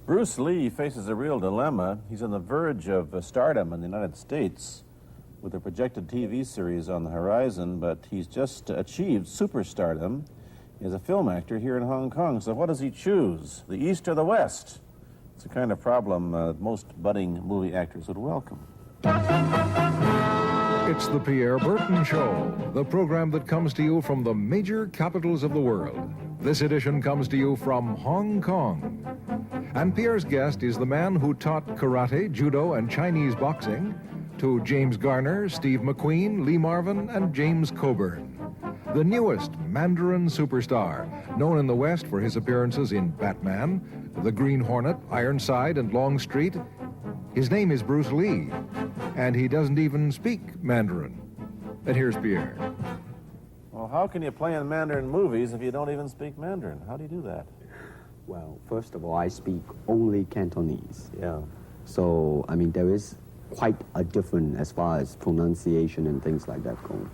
Bruce Lee faces a real dilemma. He's on the verge of stardom in the United States with a projected TV series on the horizon, but he's just achieved superstardom as a film actor here in Hong Kong. So what does he choose, the East or the West? It's a kind of problem most budding movie actors would welcome. It's the Pierre Berton Show, the program that comes to you from the major capitals of the world. This edition comes to you from Hong Kong. And Pierre's guest is the man who taught karate, judo, and Chinese boxing to James Garner, Steve McQueen, Lee Marvin, and James Coburn. The newest Mandarin superstar, known in the West for his appearances in Batman, The Green Hornet, Ironside, and Longstreet. His name is Bruce Lee, and he doesn't even speak Mandarin. And here's Pierre. Well, how can you play in Mandarin movies if you don't even speak Mandarin? How do you do that? Well, first of all, I speak only Cantonese. Yeah. So, I mean, there is quite a difference as far as pronunciation and things like that go.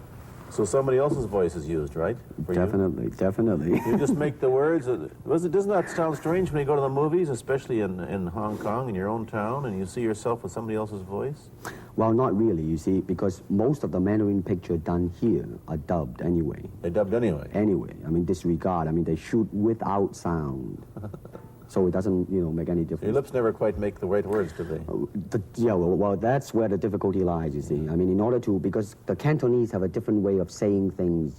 So somebody else's voice is used, right? For Definitely, definitely. You just make the words. Doesn't that sound strange when you go to the movies, especially in Hong Kong, in your own town, and you see yourself with somebody else's voice? Well, not really, you see, because most of the Mandarin pictures done here are dubbed anyway. They're dubbed anyway? Anyway. I mean, disregard. I mean, they shoot without sound. So it doesn't, make any difference. Your lips never quite make the right words, do they? Well, that's where the difficulty lies, you see. I mean, in order to, because the Cantonese have a different way of saying things,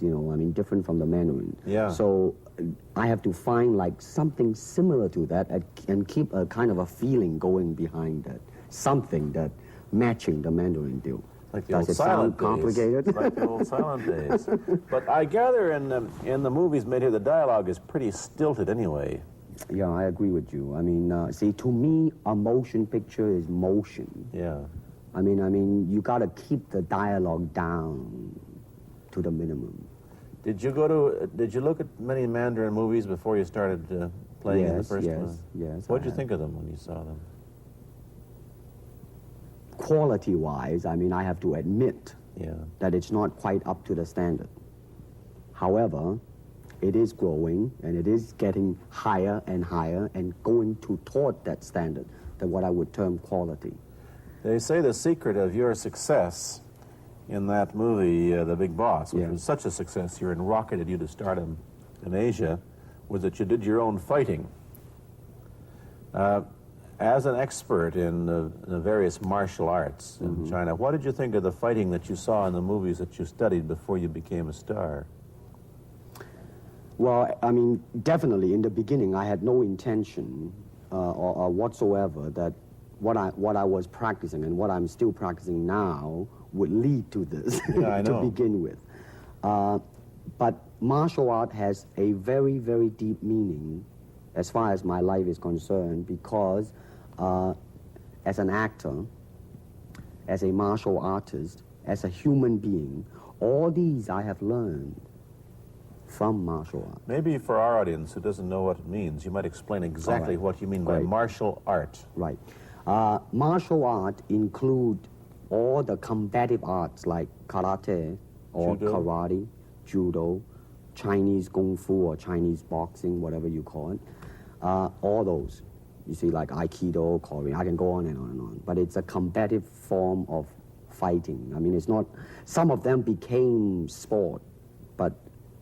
different from the Mandarin. Yeah. So I have to find, like, something similar to that and keep a kind of a feeling going behind that. Something that matching the Mandarin deal. Like the Does old it silent sound complicated? days. Like the old silent days. But I gather in the movies made here, the dialogue is pretty stilted anyway. Yeah, I agree with you. I mean, see, to me, a motion picture is motion. Yeah. I mean, you got to keep the dialogue down to the minimum. Did you look at many Mandarin movies before you started playing in the first one? Yes. What did you think of them when you saw them? Quality-wise, I mean, I have to admit that it's not quite up to the standard. However, it is growing, and it is getting higher and higher and going toward that standard, that what I would term quality. They say the secret of your success in that movie, The Big Boss, which was such a success, you rocketed you to stardom in Asia, was that you did your own fighting. As an expert in the various martial arts in China, what did you think of the fighting that you saw in the movies that you studied before you became a star? Well, I mean, definitely in the beginning, I had no intention or whatsoever that what I was practicing and what I'm still practicing now would lead to this to begin with. But martial art has a very, very deep meaning as far as my life is concerned, because as an actor, as a martial artist, as a human being, all these I have learned from martial art. Maybe for our audience who doesn't know what it means, you might explain exactly what you mean by martial art. Right. Martial art include all the combative arts like karate or karate, judo, Chinese kung fu or Chinese boxing, whatever you call it. All those. You see, like Aikido, Korean, I can go on and on and on. But it's a combative form of fighting. I mean, it's not, some of them became sport, but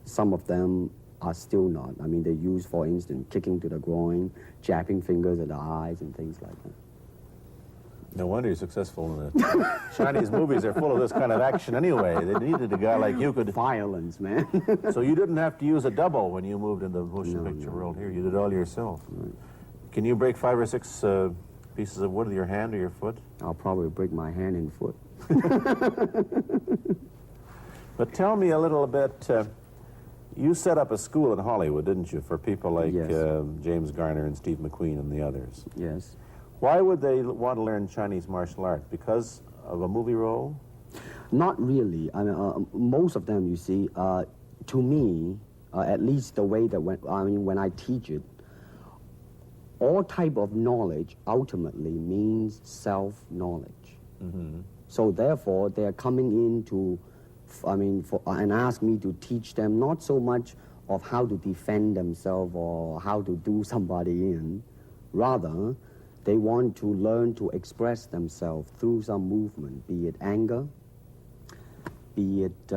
some of them are still not. I mean, they use, for instance, kicking to the groin, jabbing fingers at the eyes, and things like that. No wonder you're successful in the Chinese movies. They're full of this kind of action anyway. They needed a guy like you could... Violence, man. So you didn't have to use a double when you moved into the motion picture world here. You did it all yourself. Right. Can you break 5 or 6 pieces of wood with your hand or your foot? I'll probably break my hand and foot. But tell me a little bit... you set up a school in Hollywood, didn't you, for people like James Garner and Steve McQueen and the others? Yes. Why would they want to learn Chinese martial arts? Because of a movie role? Not really. I mean, most of them, you see, to me, at least the way that when I teach it, all type of knowledge ultimately means self-knowledge. So therefore, they're coming in to, and ask me to teach them not so much of how to defend themselves or how to do somebody in, Rather, they want to learn to express themselves through some movement, be it anger, be it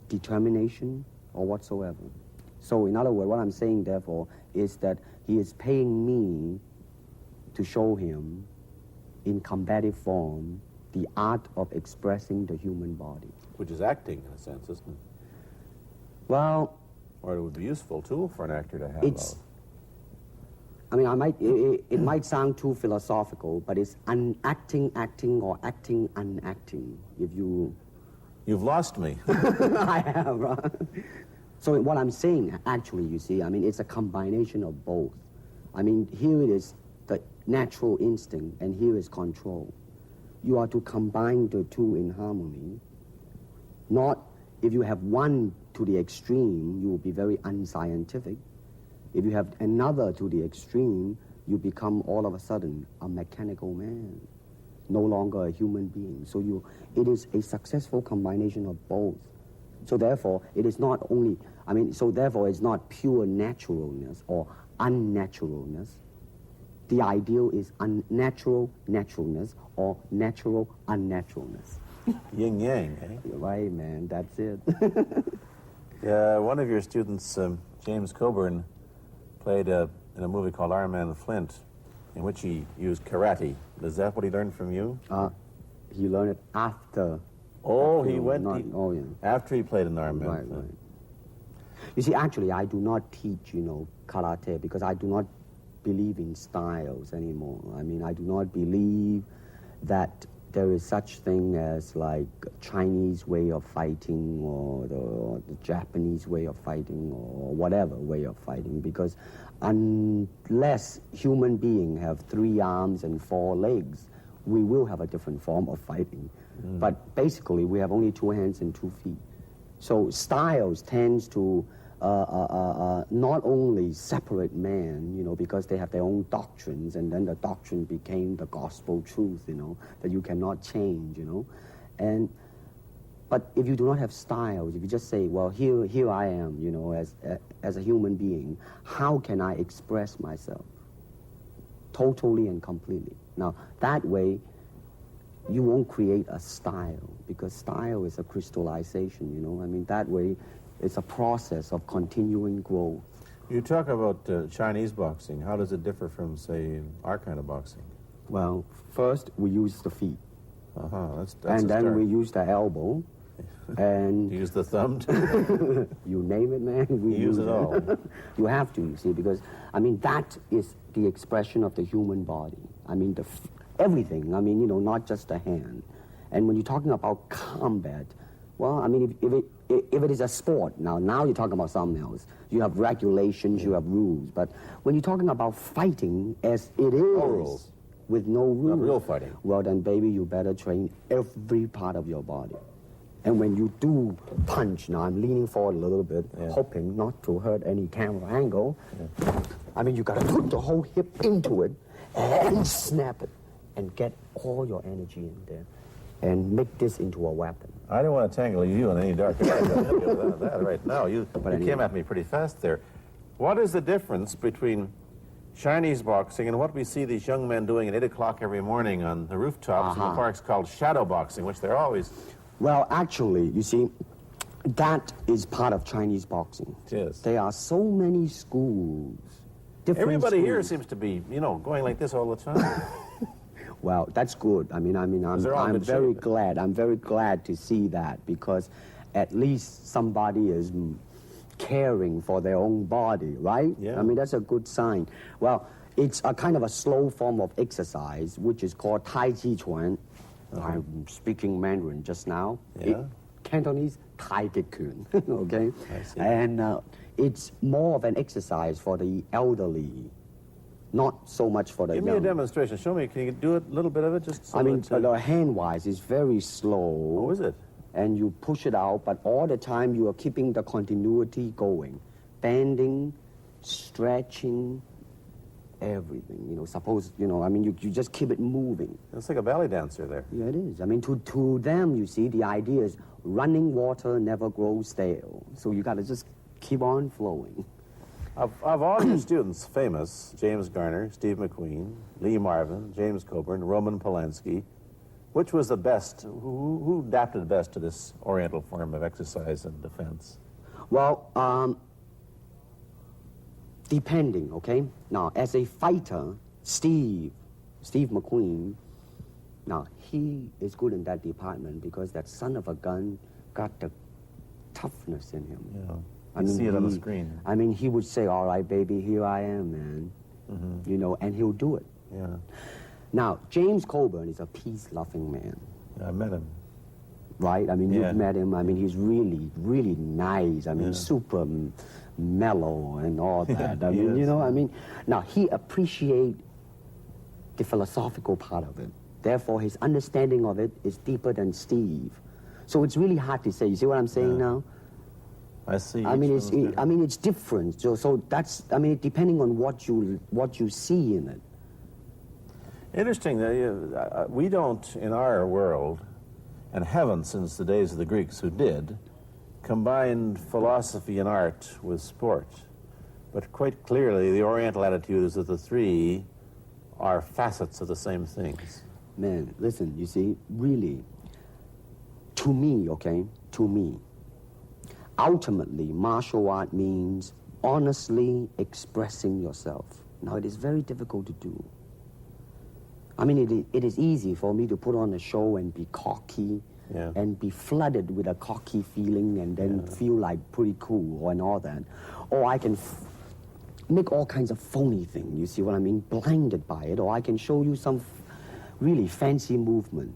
determination, or whatsoever. So in other words, what I'm saying, therefore, is that he is paying me to show him in combative form the art of expressing the human body. Which is acting, in a sense, isn't it? Well, or it would be a useful tool for an actor to have. It's, I mean, it might sound too philosophical, but it's unacting acting or acting unacting. If you... You've lost me. I have, right? So what I'm saying, actually, you see, I mean, it's a combination of both. I mean, here it is the natural instinct, and here is control. You are to combine the two in harmony. Not, if you have one to the extreme, you will be very unscientific. If you have another to the extreme, you become all of a sudden a mechanical man, no longer a human being. So it is a successful combination of both. So therefore, it is not only, I mean, so therefore it's not pure naturalness or unnaturalness. The ideal is unnatural naturalness or natural unnaturalness. Yin yang, eh? Right, man, that's it. One of your students, James Coburn, played in a movie called Iron Man Flint, in which he used karate. Is that what he learned from you? He learned it after. Oh, after, he went yeah. after he played in Iron Man Right, Flint. right. You see, actually, I do not teach, karate because I do not believe in styles anymore. I mean, I do not believe that there is such thing as like Chinese way of fighting or the Japanese way of fighting or whatever way of fighting, because unless human beings have 3 arms and 4 legs, we will have a different form of fighting. But basically, we have only 2 hands and 2 feet. So styles tends to not only separate man, because they have their own doctrines, and then the doctrine became the gospel truth, that you cannot change, But if you do not have styles, if you just say, well, here I am, as a human being, how can I express myself totally and completely? Now, that way, you won't create a style, because style is a crystallization, I mean, that way, it's a process of continuing growth. You talk about Chinese boxing. How does it differ from, say, our kind of boxing? Well, first, we use the feet. That's and then start. we use the elbow. And you use the thumb, too? You name it, man. We use it all. You have to, you see, because, I mean, that is the expression of the human body. I mean, everything. I mean, not just the hand. And when you're talking about combat, well, I mean, if it is a sport, now you're talking about something else. You have regulations, you have rules. But when you're talking about fighting as it is, no rules. With no rules. Not real fighting. Well, then, baby, you better train every part of your body. And when you do punch, now I'm leaning forward a little bit, hoping not to hurt any camera angle. I mean, you got to put the whole hip into it and snap it and get all your energy in there and make this into a weapon. I don't want to tangle you in any dark that right now. You came at me pretty fast there. What is the difference between Chinese boxing and what we see these young men doing at 8 o'clock every morning on the rooftops in the parks called shadow boxing, which they're always... Well, actually, you see, that is part of Chinese boxing. It is. There are so many schools. Everybody here schools. seems to be, going like this all the time. Well, that's good. I'm very glad. I'm very glad to see that, because at least somebody is caring for their own body, right? Yeah. I mean, that's a good sign. Well, it's a kind of a slow form of exercise, which is called Tai Chi Chuan. I'm speaking Mandarin just now. Yeah. Cantonese Tai Chi Kun, okay? I see. And it's more of an exercise for the elderly, not so much for the young. Give me a demonstration. Show me. Can you do a little bit of it? Just so I mean, that, the hand-wise is very slow. Oh, is it? And you push it out, but all the time you are keeping the continuity going. Bending, stretching, everything. Suppose, I mean, you just keep it moving. It's like a ballet dancer there. Yeah, it is. I mean, to them, you see, the idea is running water never grows stale. So you got to just keep on flowing. Of all your students, famous, James Garner, Steve McQueen, Lee Marvin, James Coburn, Roman Polanski, which was the best? Who adapted best to this Oriental form of exercise and defense? Well, depending, okay? Now, as a fighter, Steve McQueen, now, he is good in that department because that son of a gun got the toughness in him. Yeah. I mean, see it on the screen. I mean, he would say, all right, baby, here I am, man. Mm-hmm. You know, and he'll do it. Yeah. Now, James Coburn is a peace-loving man. I met him. Right? I mean, Yeah. you've met him. I mean, he's really, really nice. I mean, Yeah. super mellow and all that. I mean, Yes. you know, I mean, now, he appreciates the philosophical part of it. Therefore, his understanding of it is deeper than Steve. So it's really hard to say. You see what I'm saying Yeah. now? I see. I mean, Each one's different. it's different. So that's, I mean, depending on what you see in it. Interesting that we don't, in our world, and haven't since the days of the Greeks who did, combined philosophy and art with sport. But quite clearly, the Oriental attitude is that the three are facets of the same things. Man, listen, you see, really, to me, okay, to me, ultimately, martial art means honestly expressing yourself. Now, it is very difficult to do. I mean, it is easy for me to put on a show and be cocky Yeah. and be flooded with a cocky feeling and then feel like pretty cool and all that. Or I can make all kinds of phony things, you see what I mean, blinded by it. Or I can show you some really fancy movement.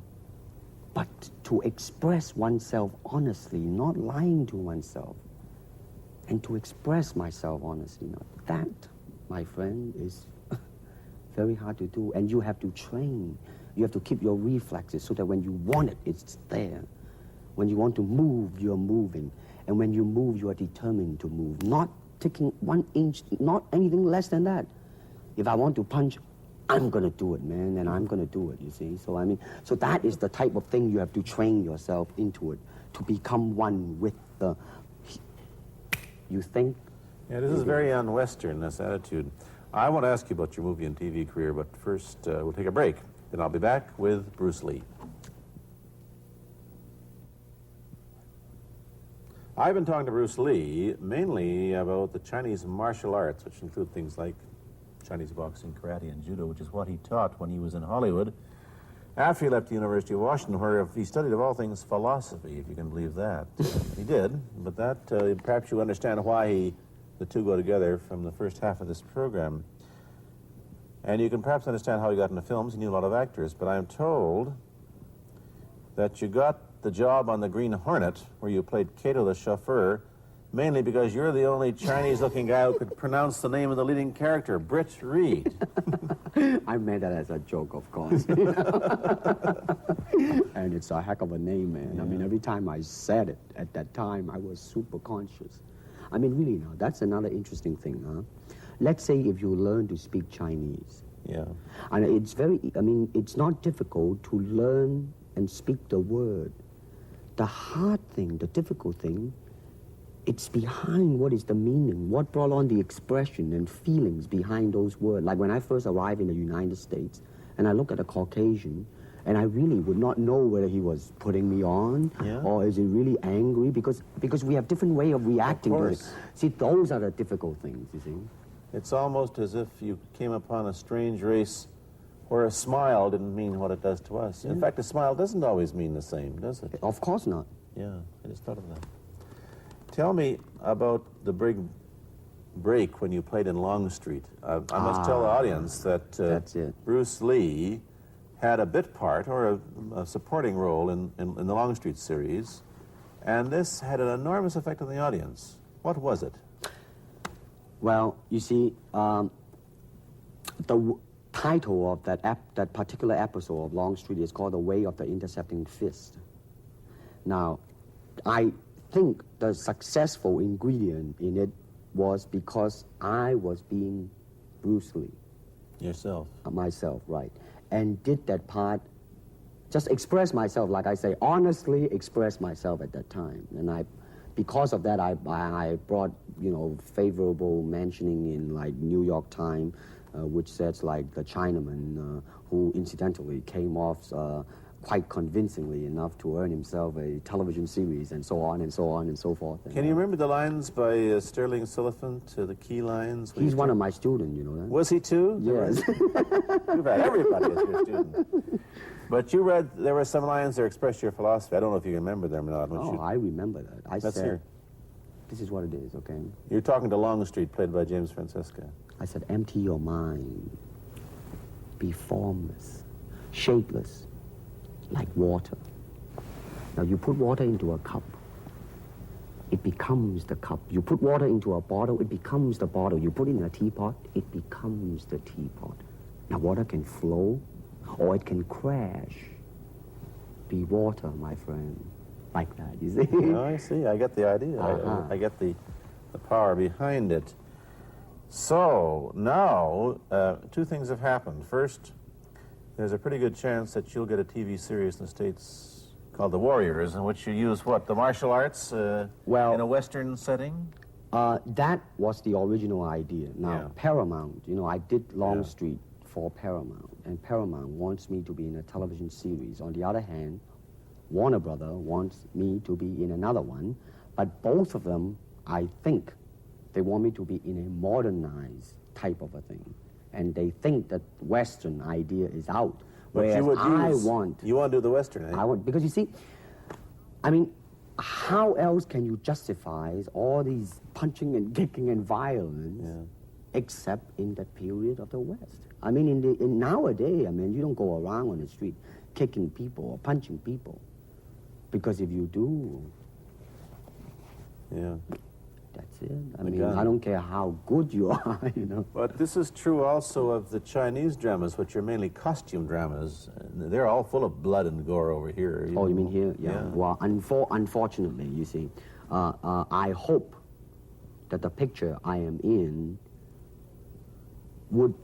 But to express oneself honestly, not lying to oneself, and to express myself honestly, now that, my friend, is very hard to do. And you have to train. You have to keep your reflexes so that when you want it, it's there. When you want to move, you're moving. And when you move, you are determined to move. Not taking 1 inch, not anything less than that. If I want to punch, I'm going to do it, man, and I'm going to do it, you see. So, I mean, so that is the type of thing you have to train yourself into it, to become one with the, you think? Yeah, this is very un-Western, this attitude. I want to ask you about your movie and TV career, but first we'll take a break. Then I'll be back with Bruce Lee. I've been talking to Bruce Lee mainly about the Chinese martial arts, which include things like Chinese boxing, karate, and judo, which is what he taught when he was in Hollywood. After he left the University of Washington, where he studied, of all things, philosophy, if you can believe that. He did, but that, perhaps you understand why the two go together from the first half of this program. And you can perhaps understand how he got into films. He knew a lot of actors, but I'm told that you got the job on the Green Hornet, where you played Cato the chauffeur, mainly because you're the only Chinese-looking guy who could pronounce the name of the leading character, Britt Reed. I made that as a joke, of course. And it's a heck of a name, man. Yeah. I mean, every time I said it at that time, I was super conscious. I mean, really now, that's another interesting thing, huh? Let's say if you learn to speak Chinese. Yeah. And it's it's not difficult to learn and speak the word. The hard thing, the difficult thing, it's behind what is the meaning, what brought on the expression and feelings behind those words. Like when I first arrived in the United States, and I look at a Caucasian, and I really would not know whether he was putting me on, or is he really angry, because we have different way of reacting to it. See, those are the difficult things, you see. It's almost as if you came upon a strange race where a smile didn't mean what it does to us. In fact, a smile doesn't always mean the same, does it? Of course not. Yeah, I just thought of that. Tell me about the big break when you played in Longstreet. I must tell the audience that that's it. Bruce Lee had a bit part, or a supporting role in the Longstreet series, and this had an enormous effect on the audience. What was it? Well, you see, the title of that particular episode of Longstreet is called The Way of the Intercepting Fist. Now, I think the successful ingredient in it was because I was being Bruce Lee. Yourself. Myself, right. And did that part, just express myself, like I say, honestly express myself at that time. And I because of that, I brought, you know, favorable mentioning in like New York Times, which says like the Chinaman who incidentally came off quite convincingly enough to earn himself a television series and so on and so on and so forth. Can you remember the lines by Sterling Sullivan, the key lines? He's one of my students, you know that? Was he too? Yes. Too bad. Everybody is your student. But you read, there were some lines that expressed your philosophy. I don't know if you remember them or not. Oh, I remember that. I Let's said, hear. this is what it is, okay? You're talking to Longstreet, played by James Francisca. I said, empty your mind. Be formless, shapeless, like water. Now you put water into a cup, it becomes the cup. You put water into a bottle, it becomes the bottle. You put it in a teapot, it becomes the teapot. Now water can flow, or it can crash. Be water, my friend. Like that, you see? Oh, I see. I get the idea. I get the power behind it. So, now, two things have happened. First, there's a pretty good chance that you'll get a TV series in the States called The Warriors, in which you use, what, the martial arts well, in a Western setting? That was the original idea. Now, Yeah. Paramount, you know, I did Longstreet for Paramount, and Paramount wants me to be in a television series. On the other hand, Warner Brother wants me to be in another one, but both of them, I think, they want me to be in a modernized type of a thing. And they think that Western idea is out. But Whereas you would use, you want to do the Western, eh? I want, because you see, I mean, how else can you justify all these punching and kicking and violence except in that period of the West? I mean, in nowadays, I mean, you don't go around on the street kicking people or punching people. Because if you do, that's it. I mean, I don't care how good you are, you know. But this is true also of the Chinese dramas, which are mainly costume dramas. They're all full of blood and gore over here. You mean here? Yeah. Well, unfortunately, you see, I hope that the picture I am in would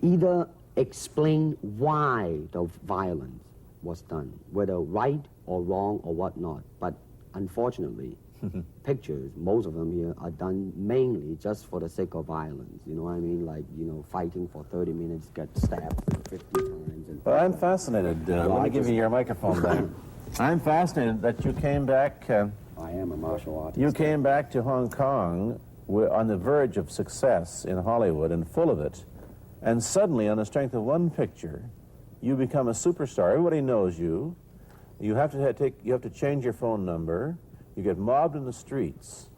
either explain why the violence was done, whether right or wrong or whatnot. But unfortunately, pictures, most of them here, are done mainly just for the sake of violence. You know what I mean? Like, you know, fighting for 30 minutes, get stabbed 50 times. And well, I'm fascinated. Let me give you your microphone back. I'm fascinated that you came back. I am a martial artist. You came back to Hong Kong on the verge of success in Hollywood and full of it. And suddenly, on the strength of one picture, you become a superstar. Everybody knows you. You have to change your phone number. You get mobbed in the streets.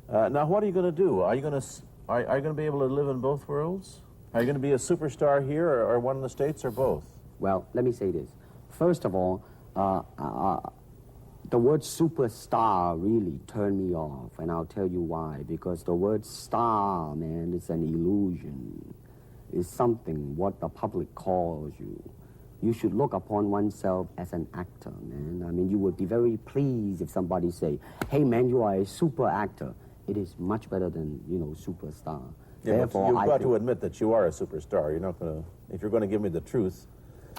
Now, what are you going to do? Are you going to be able to live in both worlds? Are you going to be a superstar here, or one in the States, or both? Well, let me say this. First of all, the word superstar really turned me off, and I'll tell you why. Because the word star, man, is an illusion. It's something what the public calls you. You should look upon oneself as an actor, man. I mean, you would be very pleased if somebody say, hey, man, you are a super actor. It is much better than, you know, superstar. Yeah, therefore, you've got to admit that you are a superstar. You're not going to, if you're going to give me the truth.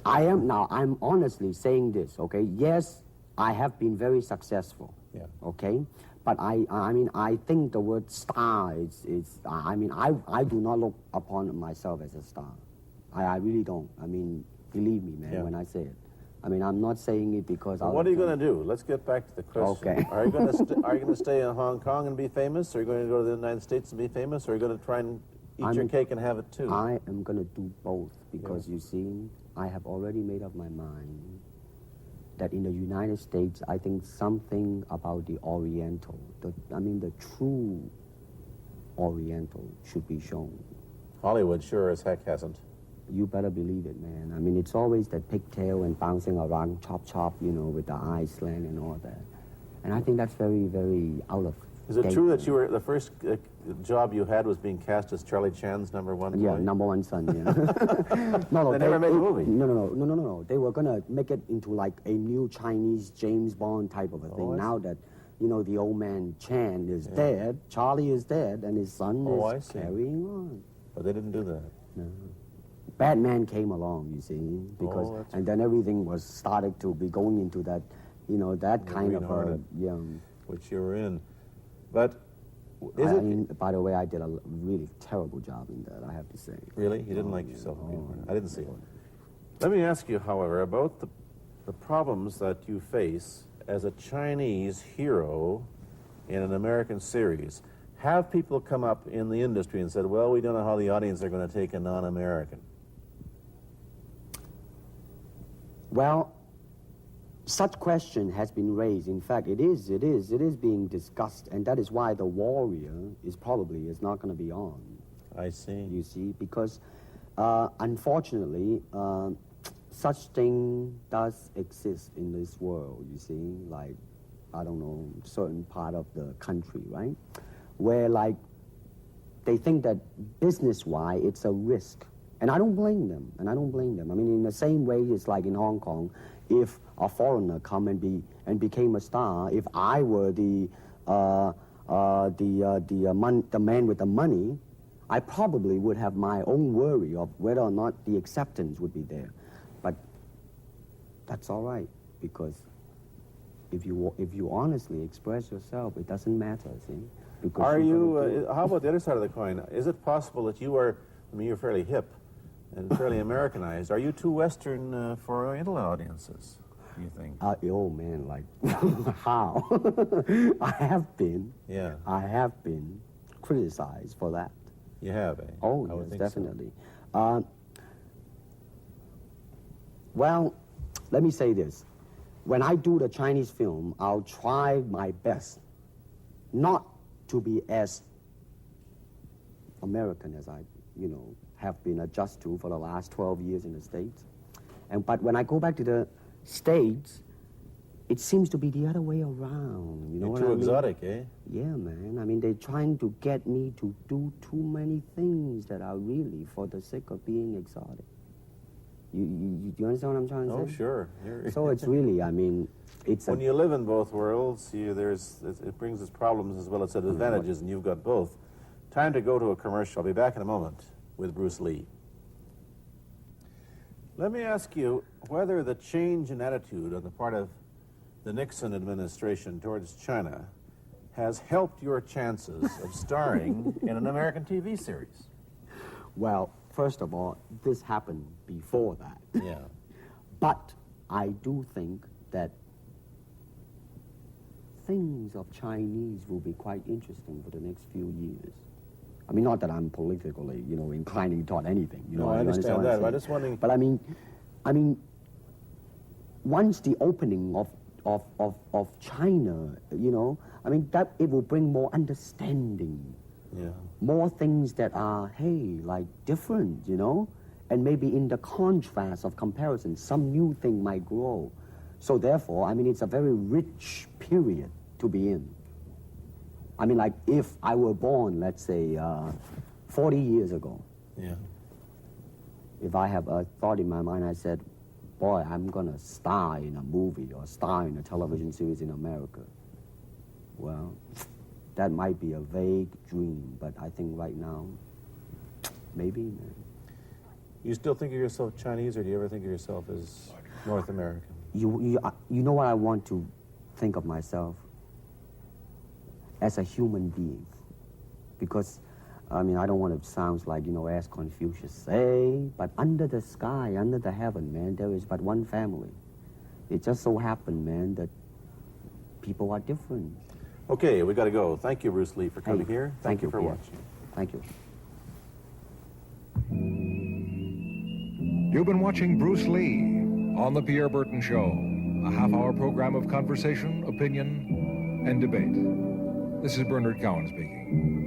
I am now. I'm honestly saying this, okay? Yes, I have been very successful, okay? But I mean, I think the word star is I mean, I do not look upon myself as a star. I really don't. I mean, believe me, man, when I say it. I mean, I'm not saying it because I... What are you going to do? Let's get back to the question. Okay. Are you going to stay in Hong Kong and be famous? Or are you going to go to the United States and be famous? Or are you going to try and eat your cake and have it too? I am going to do both because, you see, I have already made up my mind that in the United States, I think something about the Oriental, the true Oriental should be shown. Hollywood sure as heck hasn't. You better believe it, man. I mean, it's always that pigtail and bouncing around, chop, you know, with the eye slant and all that. And I think that's very, very out of Is it true that you were, the first job you had was being cast as Charlie Chan's number one boy? Yeah, number one son, yeah. No, they never made a movie. No. They were going to make it into like a new Chinese James Bond type of a thing. Now that, you know, the old man Chan is dead, Charlie is dead, and his son is carrying on. But they didn't do that. No. Batman came along, you see, because and then everything was started to be going into that, you know, that kind of which you were in. But I mean, by the way, I did a really terrible job in that, I have to say. Really? You didn't like yourself in Pierre Berton? I didn't see it. Let me ask you, however, about the problems that you face as a Chinese hero in an American series. Have people come up in the industry and said, well, we don't know how the audience are going to take a non-American? Well, such question has been raised. In fact, it is being discussed, and that is why The Warrior is not going to be on. I see. You see, because unfortunately, such thing does exist in this world, you see, like, I don't know, certain part of the country, right? Where, like, they think that business-wise, it's a risk. And I don't blame them, I mean, in the same way, it's like in Hong Kong, if a foreigner come and became a star, if I were the man with the money, I probably would have my own worry of whether or not the acceptance would be there. But that's all right, because if you honestly express yourself, it doesn't matter, see? Because Are you, how about the other side of the coin? Is it possible that you are, I mean, you're fairly hip and fairly Americanized. Are you too Western for Oriental audiences, do you think? Oh, man, like, how? I have been criticized for that. You have, eh? Oh, I would yes, think definitely. So. Well, let me say this. When I do the Chinese film, I'll try my best not to be as American as I, have been adjusted to for the last 12 years in the States. But when I go back to the States, it seems to be the other way around. You know what I mean? Too exotic, eh? Yeah, man. I mean, they're trying to get me to do too many things that are really for the sake of being exotic. You understand what I'm trying to say? Oh, sure. So it's really, I mean, it's when you live in both worlds, it brings its problems as well as its advantages, and you've got both. Time to go to a commercial. I'll be back in a moment with Bruce Lee. Let me ask you whether the change in attitude on the part of the Nixon administration towards China has helped your chances of starring in an American TV series. Well, first of all, this happened before that. Yeah. But I do think that things of Chinese will be quite interesting for the next few years. I mean, not that I'm politically, inclining toward anything. No, I understand that. I'm just wondering. But I mean, once the opening of China, I mean, that it will bring more understanding. Yeah. More things that are, like different, and maybe in the contrast of comparison, some new thing might grow. So therefore, I mean, it's a very rich period to be in. I mean, like if I were born, let's say, 40 years ago. Yeah. If I have a thought in my mind, I said, boy, I'm going to star in a movie or star in a television series in America. Well, that might be a vague dream, but I think right now, maybe, man. You still think of yourself Chinese, or do you ever think of yourself as North American? You know what I want to think of myself? As a human being. Because, I mean, I don't want to sound like, as Confucius say, but under the sky, under the heaven, man, there is but one family. It just so happened, man, that people are different. Okay, we got to go. Thank you, Bruce Lee, for coming here. Thank you for Pierre. watching. Thank you. You've been watching Bruce Lee on The Pierre Berton Show, a half-hour program of conversation, opinion, and debate. This is Bernard Cowan speaking.